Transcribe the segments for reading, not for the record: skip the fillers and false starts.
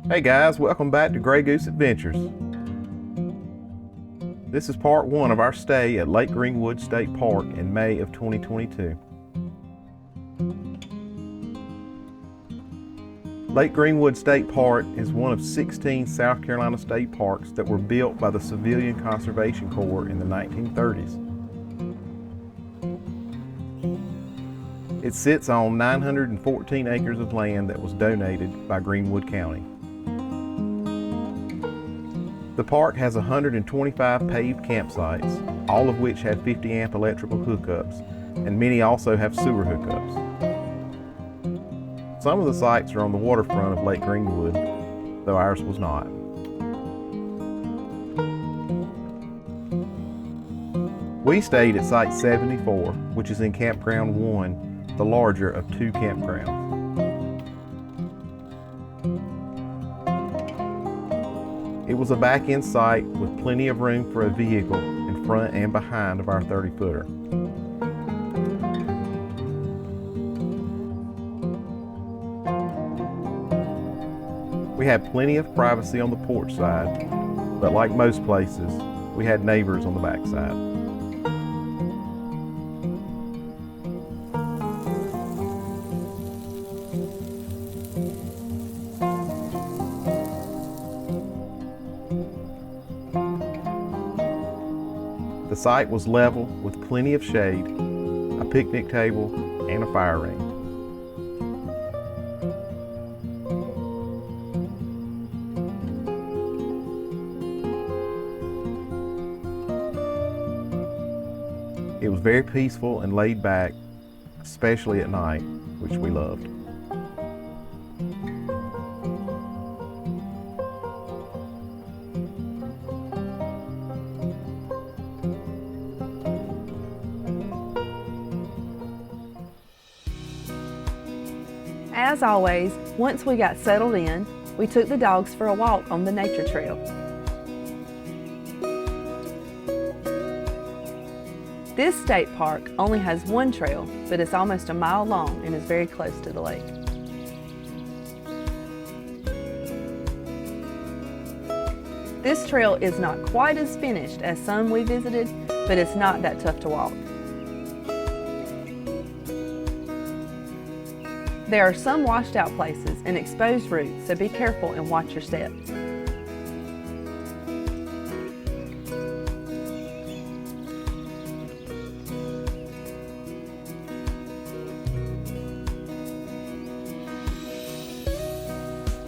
Hey guys, welcome back to Grey Goose Adventures. This is part one of our stay at Lake Greenwood State Park in May of 2022. Lake Greenwood State Park is one of 16 South Carolina state parks that were built by the Civilian Conservation Corps in the 1930s. It sits on 914 acres of land that was donated by Greenwood County. The park has 125 paved campsites, all of which have 50 amp electrical hookups, and many also have sewer hookups. Some of the sites are on the waterfront of Lake Greenwood, though ours was not. We stayed at Site 74, which is in Campground 1, the larger of two campgrounds. It was a back-end site with plenty of room for a vehicle in front and behind of our 30-footer. We had plenty of privacy on the porch side, but like most places, we had neighbors on the back side. The site was level with plenty of shade, a picnic table, and a fire ring. It was very peaceful and laid back, especially at night, which we loved. As always, once we got settled in, we took the dogs for a walk on the nature trail. This state park only has one trail, but it's almost a mile long and is very close to the lake. This trail is not quite as finished as some we visited, but it's not that tough to walk. There are some washed out places and exposed roots, so be careful and watch your step.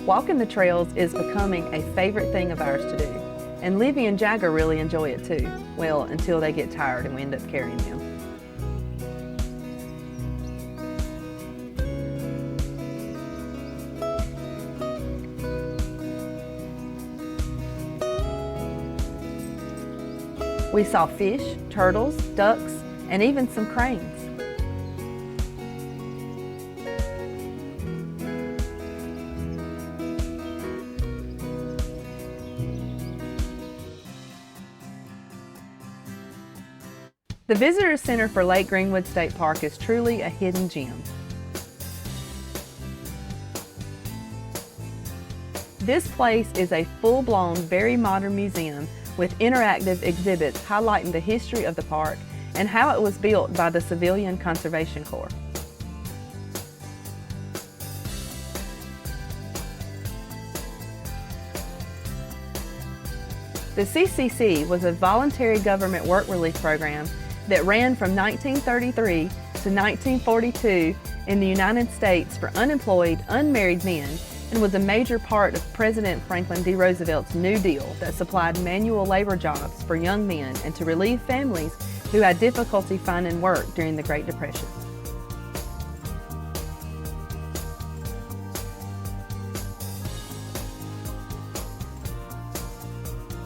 Walking the trails is becoming a favorite thing of ours to do, and Livy and Jagger really enjoy it too. Well, until they get tired and we end up carrying them. We saw fish, turtles, ducks, and even some cranes. The Visitor Center for Lake Greenwood State Park is truly a hidden gem. This place is a full-blown, very modern museum with interactive exhibits highlighting the history of the park and how it was built by the Civilian Conservation Corps. The CCC was a voluntary government work relief program that ran from 1933 to 1942 in the United States for unemployed, unmarried men, and was a major part of President Franklin D. Roosevelt's New Deal that supplied manual labor jobs for young men and to relieve families who had difficulty finding work during the Great Depression.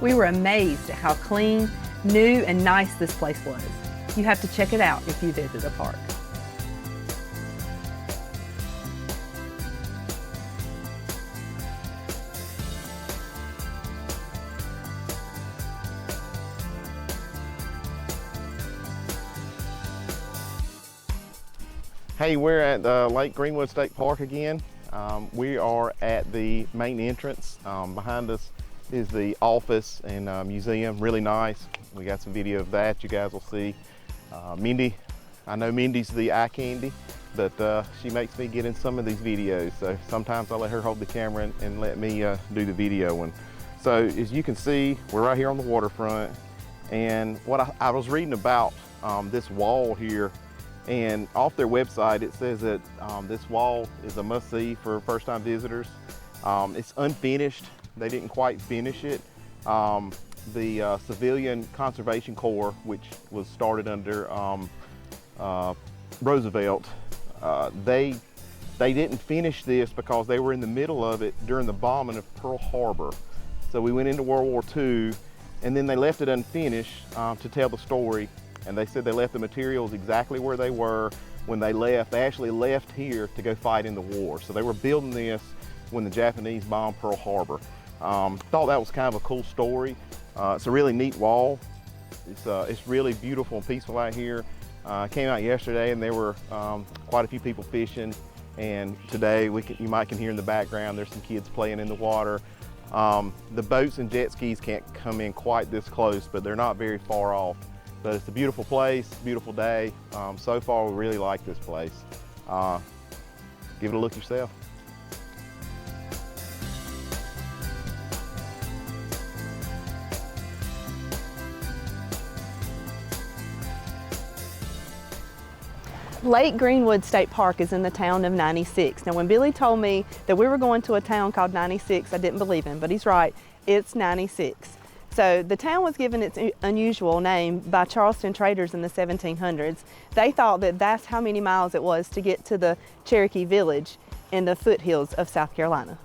We were amazed at how clean, new, and nice this place was. You have to check it out if you visit the park. Hey, we're at Lake Greenwood State Park again. We are at the main entrance. Behind us is the office and museum, really nice. We got some video of that you guys will see. Mindy, I know Mindy's the eye candy, but she makes me get in some of these videos. So sometimes I let her hold the camera and let me do the video one. So as you can see, we're right here on the waterfront. And what I was reading about this wall here, and off their website it says that this wall is a must-see for first-time visitors. It's unfinished. They didn't quite finish it. The Civilian Conservation Corps, which was started under Roosevelt, they didn't finish this because they were in the middle of it during the bombing of Pearl Harbor. So we went into World War II, and then they left it unfinished to tell the story. And they said they left the materials exactly where they were when they left. They actually left here to go fight in the war. So they were building this when the Japanese bombed Pearl Harbor. Thought that was kind of a cool story. It's a really neat wall. It's really beautiful and peaceful out here. Came out yesterday and there were quite a few people fishing. And today you might can hear in the background there's some kids playing in the water. The boats and jet skis can't come in quite this close, but they're not very far off. But it's a beautiful place, beautiful day. So far, we really like this place. Give it a look yourself. Lake Greenwood State Park is in the town of 96. Now when Billy told me that we were going to a town called 96, I didn't believe him, but he's right, it's 96. So the town was given its unusual name by Charleston traders in the 1700s. They thought that that's how many miles it was to get to the Cherokee village in the foothills of South Carolina.